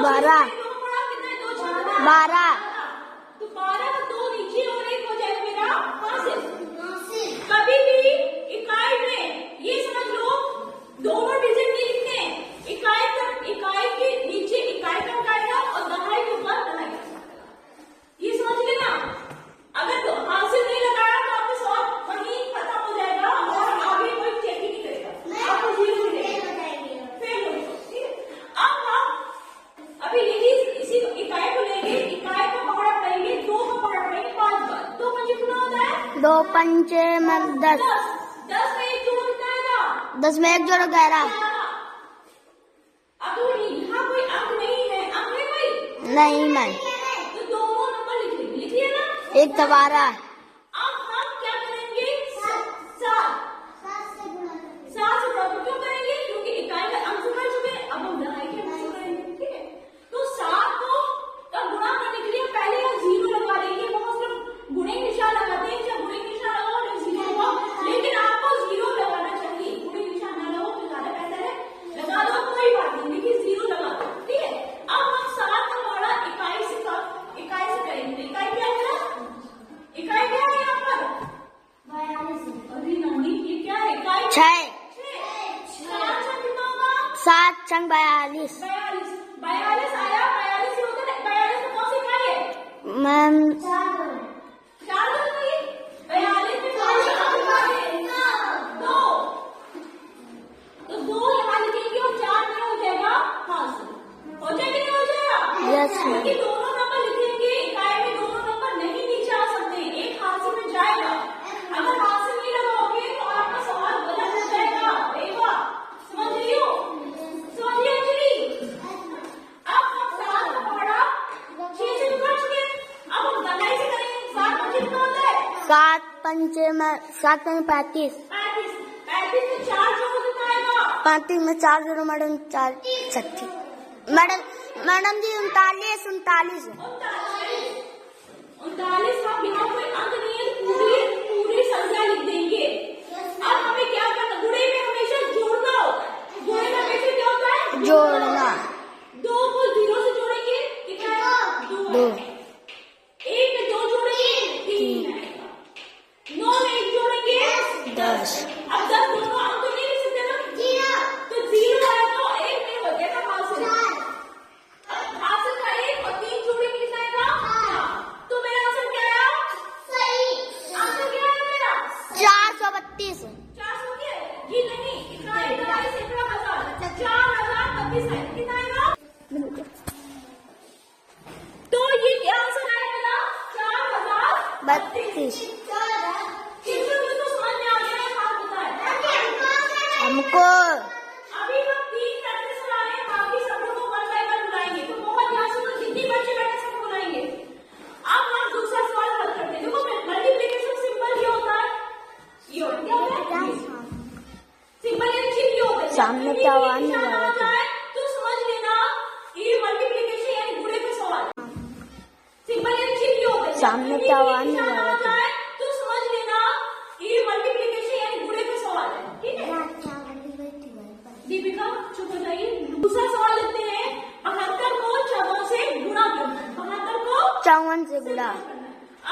12 12 तो 12 का 2 नीचे और 1 हो जाएगा मेरा हासिल। कभी भी इकाई में ये समझ लो दोनों डिजिट नहीं लिखने, इकाई के नीचे इकाई का अंक आएगा और दहाई के ऊपर दहाई का अंक आएगा। ये समझ लेना। अगर तो हासिल नहीं लगाया तो आपका सवाल वहीं खत्म हो जाएगा और आगे कोई चेक ही नहीं करेगा, आपको 0 मिलेगा, फेल हो जाएगा। ठीक है, अब हम अभी यही इसी इकाई को लेंगे, इकाई का पकड़ा करेंगे, 2 का पकड़ा करेंगे 5 बार। 2 पंजे कितना होता है? 2 पंचे 10 10 में 1 जोड़ कितना आएगा? 10 में 1 जोड़ 11। अब यहाँ कोई अंक नहीं है, अंक है कोई नहीं मैम, तो दोनों नंबर लिख लिया ना, 1 तो 12। अब हम क्या करेंगे? 7 से गुणा क्यों करेंगे? क्योंकि इकाई का अंक कर चुके हैं, अब हम दहाई के अंक करेंगे। ठीक है, तो 7 को का गुणा करने के लिए पहले हम 0 लगा देंगे। बहुत लोग गुणे निशान लगाते हैं, जब गुणे निशान लगाओ जब 0 लगाओ, लेकिन आपको 0 लगाना चाहिए। गुणे निशान ना लगाओ तो ज्यादा बेहतर है, लगा दो कोई बात नहीं, लेकिन 0 लगा दो। ठीक है, अब हम 7 का पकड़ा इकाई से करेंगे। इकाई क्या है? इकाई क्या है यहाँ पर? 42। अरे नौनी ये क्या है? इकाई 6 कितना होगा? 7 छंग 42 42 आया। 42 ही होता है। 42 में कौन सी इकाई है मैम? 4 नहीं, 42 में कौन सी इकाई है? 2। तो 2 यहाँ लिखेंगे और 4 में हो जाएगा हासिल। हो जाएगा नहीं हो जाएगा? Yes ma'am. क्योंकि दोनों नंबर लिखेंगे, इकाई में दोनों नंबर नहीं नीचे आ सकते, एक हासिल में जाएगा। अगर हासिल नहीं लगाओगे तो आपका सवाल गलत हो जाएगा। बेवा समझ रही हो? समझ रही हो अंजलि? अब हम 7 का पकड़ा 6 से निकल चुके, अब हम दहाई से करेंगे। 7 पंजे कितना होता है? 7 पंचे में 35 35 में 4 जोड़ कितना आएगा? 35 में 4 जोड़ो मैडम 4 36 मैडम जी 39 हम यहाँ कोई अंक नहीं है, पूरी संख्या लिख देंगे। अब हमें क्या करना? गुणे में हमेशा जोड़ना होता है। गुणे में हमेशा क्या होता है? जोड़ना। 2 को 0 से जोड़ेंगे कितना आएगा? 2। 1 में 2 जोड़ेंगे 3 आएगा। 9 में 1 जोड़ेंगे 10। अब 10 दोनों अंक तो नहीं लिख सकते ना, तो 0 आया तो 1 में हो जाएगा हासिल। हासिल का 1 और 3 जोड़ेंगे कितना आएगा? 4। तो मेरा आंसर क्या आया? सही आंसर क्या आया मेरा? 432। 400 क्या है? ये नहीं, इकाई दहाई सैकड़ा हजार 4032 है। कितना आएगा? तो ये क्या आंसर आया मेरा? 4032। 32 तो समझ में आ गया है, बात बताए हमको। अभी हम 3 प्रैक्टिस करा रहे हैं, बाकी सब लोगों को 1 बाय 1 बुलाएंगे। तो बहुत ध्यान से सुनो, जितने बच्चे बैठे सबको बुलाएंगे। अब हम दूसरा सवाल हल करते हैं। देखो मल्टीप्लिकेशन सिंबल ये होता है, ये होता है सिंबल ये होता है। सामने क्या आवाज नहीं आ रहा था? तो समझ लेना ये मल्टीप्लिकेशन यानी गुणे का सवाल। सिंबल ये होता है, सामने क्या आवाज नहीं आ रहा था? तो समझ लेना ये मल्टीप्लिकेशन यानी गुणे का सवाल है। ठीक है दीपिका चुप हो जाइए। दूसरा सवाल लेते हैं, 72 को 54 से गुणा करना है। 72 को 54 से गुणा।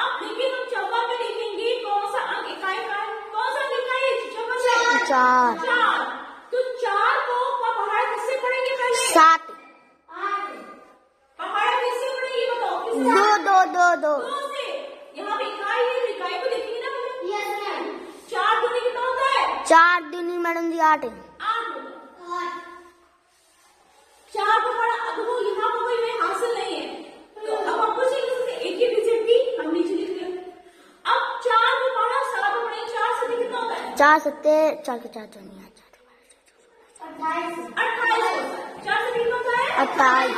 आप देखिए हम 54 में लिखेंगे कौन सा अंक इकाई का है? कौन सा इकाई है? 54 से 4। तो 4 को पहाड़ किससे पढ़ेंगे? पहले 7 पहाड़ किससे पढ़ेंगे बताओ? 2 2 से। यहाँ पे इकाई है, इकाई को देखेंगे ना पहले। 4 दूनी कितना होता है? 4 दूनी मैडम जी 8। 4 पकड़ा। अब वो यहाँ पर कोई हासिल नहीं है, तो अब आपको एक ही डिजिट की हम नीचे लिख रहे हैं। अब 4 को पढ़ा 7 को पढ़े 4 से कितना होता है? 4 सत्ते 4 के 4 नहीं 28 4 से कितना होता है? 28।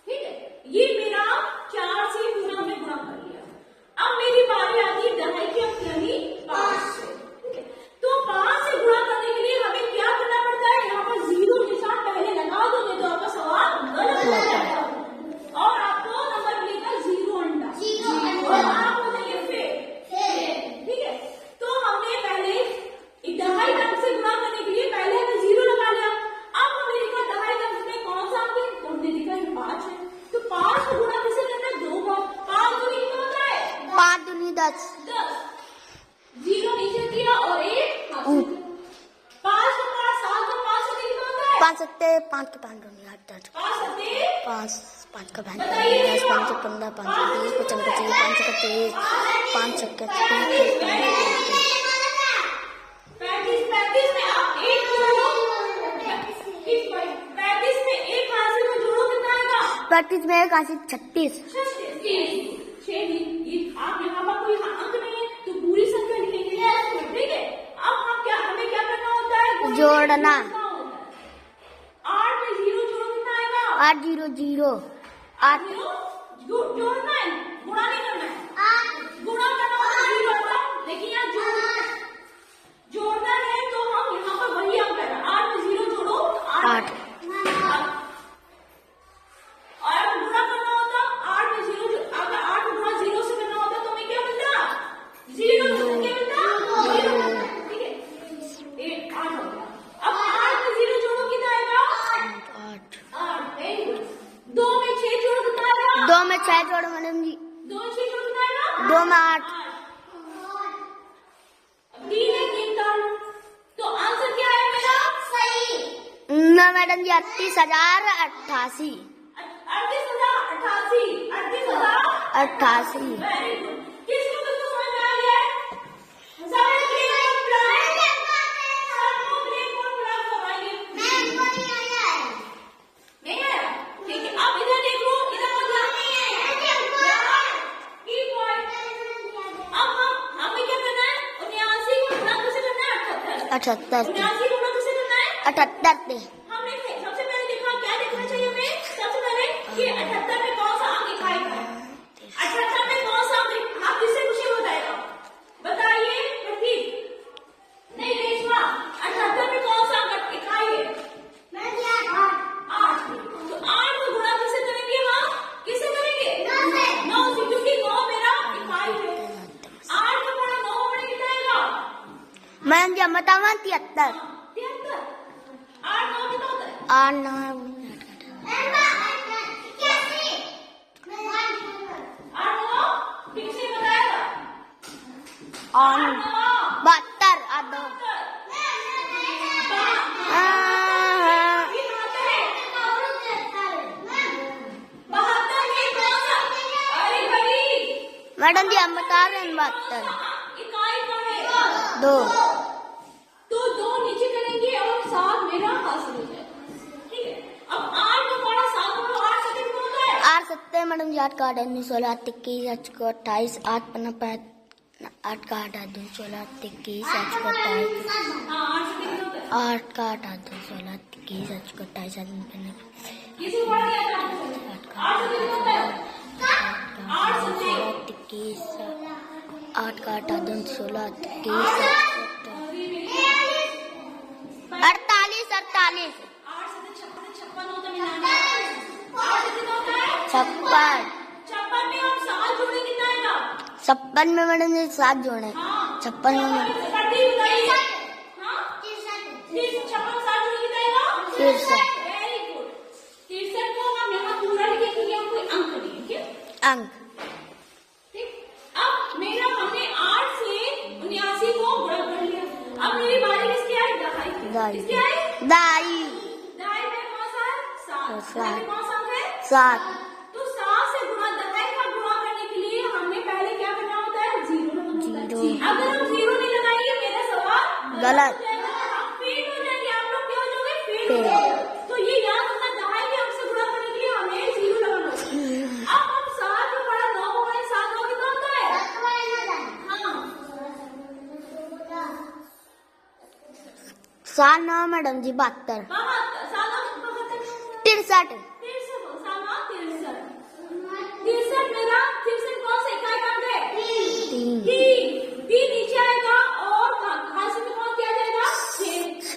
ठीक है, ये मेरा 4 से पूरा हमने गुणा कर लिया। अब मेरी बारी आती है दहाई की अंक यानी 5 से। ठीक है, तो 5 से गुणा करने के लिए हमें क्या करना पड़ता है? यहाँ पर 0 निशान पहले लगा दो, नहीं तो आपका सवाल गलत हो जाएगा और आपको नंबर मिलेगा 0 अंडा और आप हो जाएंगे फेल। ठीक है, तो हमने पहले दहाई अंक से गुणा करने के लिए पहले हमने 0 लगा लिया। अब हमें लिखा दहाई अंक में कौन सत्ते 5 के 5 नहीं 8 8 5 सत्ते 5 5 का 5 10 5 15 5 20 25 25 5 छक्के 35 में आप एक जोड़ो 35 में एक हासिल में जोड़ो कितना आएगा 35 में 1 हासिल 36 आप यहाँ पर कोई अंक नहीं है तो पूरी संख्या लिखेंगे ठीक है। अब हम क्या हमें क्या करना होता है जोड़ना 8 में 0 जोड़ो कितना आएगा 8 0 0 8 जोड़ना है गुणा नहीं करना है गुणा करना होता है 0 होता लेकिन यहाँ जोड़ना है तो हम यहाँ पर वही अंक है 8 में 0 जोड़ो 8 और गुणा करना होता 8 में 0 अगर 8 गुणा 0 से करना होता तो हमें क्या मिलता 0 क्या मिलता 0 ठीक है 8 हो गया। अब 8 में 0 जोड़ो कितना आएगा 8 वेरी गुड 2 में 6 जोड़ो कितना आएगा 2 में 6 जोड़ो मैडम जी 2 में 6 जोड़ो कितना आएगा 2 में 8 3 है 3 डालो तो आंसर क्या है मेरा सही ना मैडम जी 38,088 38,088 वेरी गुड किसको किसको समझ में आ गया है सारे ग्रेड और ब्लैक सबको ग्रेड और ब्लैक करवाइए नहीं आया ठीक है अब इधर देख लो इधर मत की पॉइंट अब हमें क्या करना है 79 को गुणा कैसे करना है 78 79 को गुणा कैसे करना है 78 में हमने सबसे पहले देखा क्या देखना चाहिए हमें सबसे पहले कि 78 में कौन सा अंक इकाई का है 78 में कौन सा अंक आप किससे खुशी बताएगा बताइए प्रतीक नहीं रेशमा 78 में कौन सा अंक इकाई है 8 तो 8 को गुणा कैसे करेंगे हम किससे करेंगे 9 से क्योंकि 9 मेरा इकाई है 8 को गुणा 9 में कितना आएगा मैडम जी हम बतावा 73 73 8 9 कितना होता है 8 9 और 72 8 मैडम जी हम बता रहे हैं 72 2 तो 2 नीचे करेंगे और 7 मेरा हासिल हो जाएगा ठीक है। अब 8 को पढ़ा 7 को 8 से कितना होता है 8 7 मैडम जी 8 का 8 16 8 21 8 को 28 8 पन्ना 5 8 का 8 2 16 21 8 को 28 हाँ 8 से कितना होता है 8 का 8 2 16 21 8 को 28 8 पन्ना किसी को पढ़ा गया था 8 से कितना होता है 8 से 21 8 का 8 2 16 21 48 8 से 56 होता है 8 से कितना होता है 56 56 में हम 7 जोड़े कितना आएगा 56 में मैडम जी 7 जोड़े हाँ 56 में प्रतीक बताइए हाँ 56 7 जोड़े कितना आएगा 63 वेरी गुड 63 को हम यहाँ पूरा लिखेंगे हम कोई अंक नहीं ठीक अंक ठीक अब मेरा हमने 8 से 79 को गुणा कर लिया अब मेरी बारी किसकी आई दहाई की दाई किसकी आई दाई दहाई में कौन सा है 7 कौन सा है 7 तो 7 से गुणा दहाई का गुणा करने के लिए हमने पहले क्या करना होता है 0 लगाना होता है अगर हम 0 नहीं लगाएंगे मेरा सवाल गलत हो जाएगा आप फेल हो जाएंगे आप लोग क्या हो जाओगे फेल हो फेल। जाओगे तो ये याद रखना दहाई के अंक से गुणा करने के लिए हमें 0 लगाना होता है अब हम 7 में पढ़ा 9 को पढ़े 7 9 कितना होता है हाँ 7 9 मैडम जी 72 63 मेरा 63 कौन सा इकाई का अंक है 3 तीन नीचे आएगा और हासिल में कौन किया जाएगा 6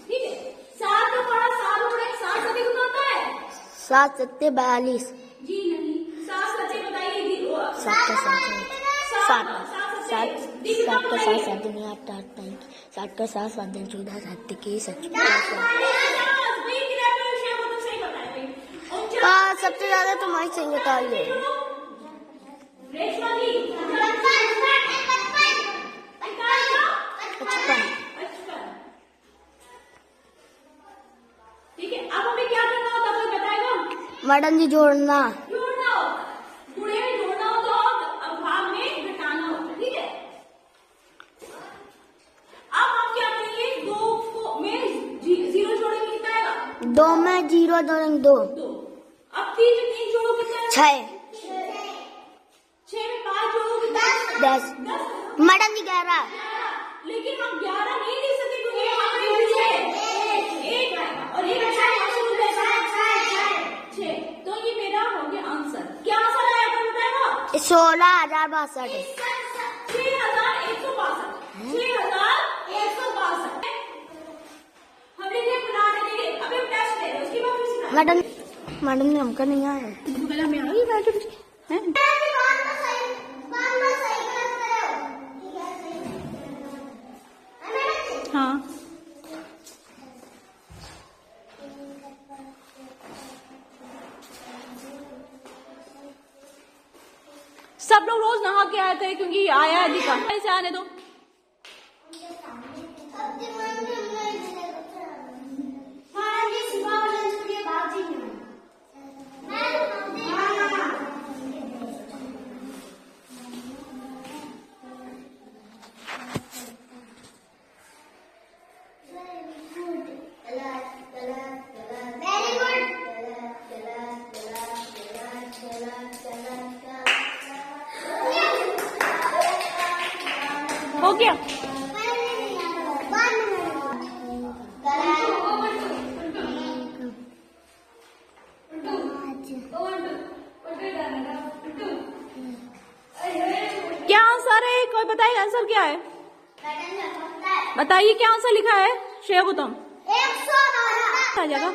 ठीक है 7 को पढ़ा 7 उड़े 7 से कितना होता है 7 7 42 जी नहीं 7 सच्चे बताइए 7 का 7 7 7 7 का 7 7 दुनिया 8 8 7 का 7 7 दिन 14 7 21 हाँ सबसे ज्यादा तुम्हारी सही बताइए रेशमा जी 55 ठीक है मैडम जी जोड़ना। जोड़ना होता है, गुणे में जोड़ना होता है और भाग में घटाना होता है, ठीक है। अब हम क्या करेंगे, 2 में 0 जोड़ेंगे, कितना आएगा? 2 में 0 जोड़ेंगे 2। 2। अब 3 में 3 जोड़ो, कितना आएगा? 6। 6 में 5 जोड़ो, कितना आएगा? 10। 10। मैडम जी 11। लेकिन हम 11 नहीं दे सकते क्योंकि यहाँ पे 1 आएगा और ये बचा है 6। तो ये मेरा हो गया आंसर। क्या आंसर आया था बताएगा? 16,062। 6,162। 6,162। हमने ये बनाने के लिए अभी टेस्ट ले रहे, उसके बाद फिर सिखाएंगे। मैडम ने हमका नहीं आया। पहले हमें आ गई मैडम जी हैं? हाँ, सब लोग रोज नहा के आए थे क्योंकि आया है दिखा ऐसे आने दो। हो गया? क्या आंसर है? कोई बताएगा आंसर क्या है? बताइए क्या आंसर लिखा है श्रेया गौतम? 112 आ जाएगा।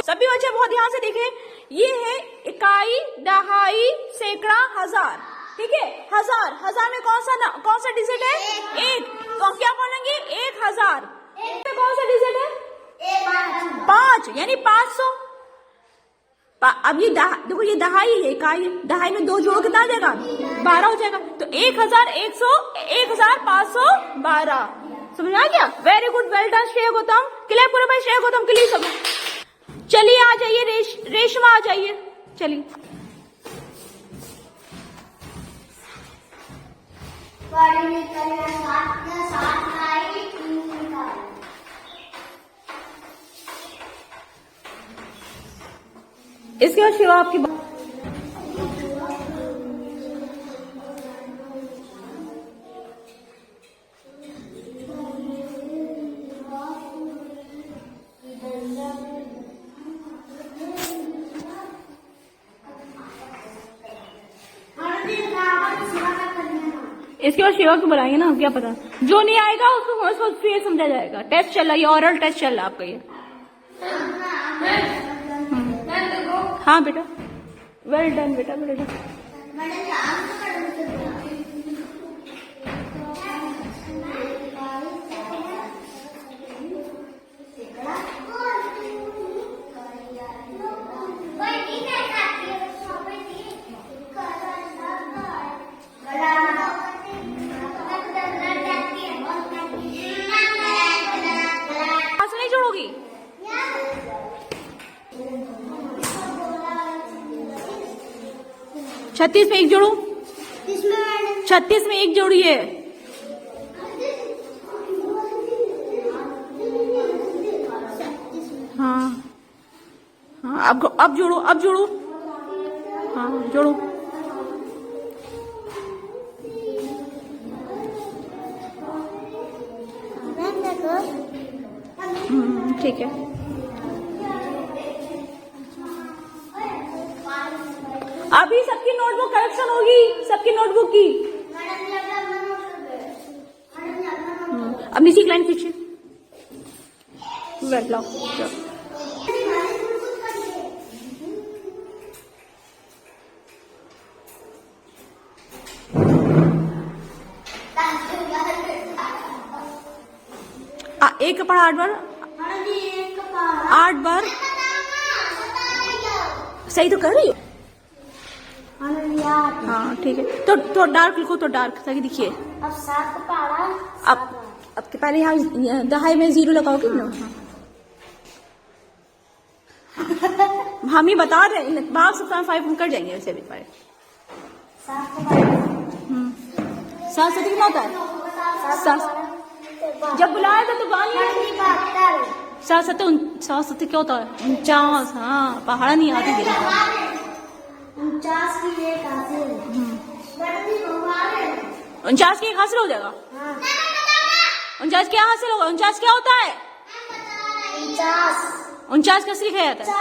सभी बच्चे बहुत ध्यान से देखें, ये है इकाई, दहाई, सैकड़ा, हजार, ठीक है। हजार में कौन सा डिजिट है? 1। तो क्या बोलेंगे? 1000 में कौन सा डिजिट है? 5, यानी 500। अब ये देखो, ये दहाई है, इकाई। दहाई में 2 जोड़ो, कितना आ जाएगा? 12 हो जाएगा। तो 1512। समझ आ गया? Very good, well done Shreya Gautam. Clear पूरे भाई, श्रेया गौतम क्लियर सब। चलिए आ जाइए, रेशमा आ जाइए, चलिए। इसके बाद शिवा आपकी इसके बाद शिवा को बुलाएंगे ना, क्या पता जो नहीं आएगा उसको फिर समझा जाएगा। टेस्ट चल रहा है, ये ऑरल टेस्ट चल रहा है आपका ये। हाँ बेटा, वेल डन बेटा, वेल डन। नहीं जोड़ोगी? 36 में 1 जोड़ो। 36 में 1 जोड़िए। हाँ हाँ, अब जोड़ो, अब जोड़ो। हाँ जोड़ो। ठीक है। अभी सबकी नोटबुक करेक्शन होगी, सबकी नोटबुक की। अब नीचे लाइन खींचिए। वेट लाओ, एक का पढ़ा 8 बार, 8 बार सही तो कर रही हो। हाँ ठीक है, तो डार्क लिखो, तो डार्क ताकि दिखिए। अब 7 पढ़ा। अब के पहले यहाँ दहाई में 0 लगाओगे ना। हाँ। हम ही बता रहे हैं, भाग सकता है 5 हम कर जाएंगे वैसे भी 5। 7 7 कितना होता है? 7 जब बुलाया था तो गान लिया। 7 7 क्या होता है? 49। हाँ पहाड़ा नहीं आती है। 49 की 1 हासिल हो जाएगा। 49 क्या हासिल होगा? 49 क्या होता है? 49 कैसे लिखा जाता है?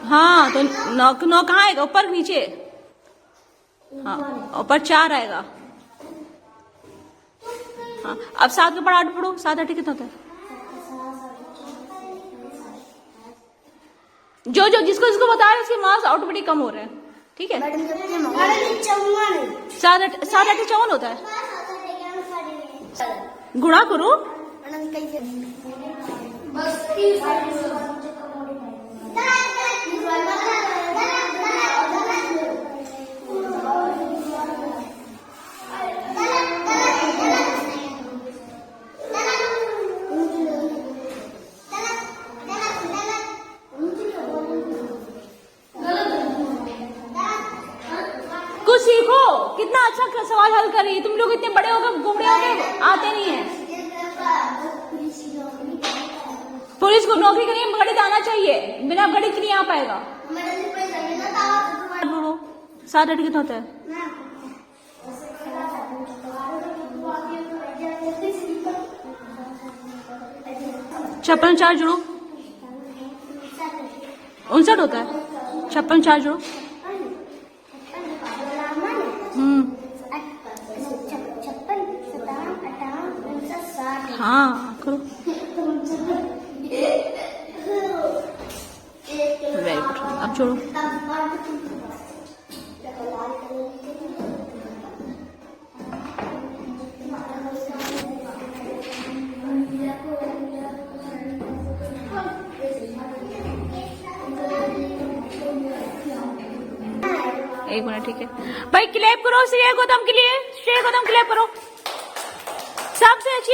हाँ तो 9 कहाँ आएगा? ऊपर नीचे? हाँ ऊपर 4 आएगा। हाँ अब 7 का पढ़ा पढ़ो। 7 8 कितना होता है? जो जिसको बता रहे हैं उसके मार्क्स ऑटोमेटिक कम हो रहे हैं। ठीक है 7 8 54 होता है। गुणा करो। कुछ सीखो। कितना अच्छा सवाल हल कर रही है। तुम लोग इतने बड़े हो गए, गुमड़े हो गए, आते नहीं है। पुलिस को नौकरी के लिए गणित आना चाहिए, बिना गणित के नहीं आ पाएगा। 7 8 कितना होता है? 56 4 जोड़ो। 59 होता है। 56 4 जोड़ो। हाँ करो। Very good. अब छोड़ो। एक मिनट ठीक है भाई, क्लैप करो श्रेय गौतम के लिए। श्रेय गौतम क्लैप करो। सबसे अच्छी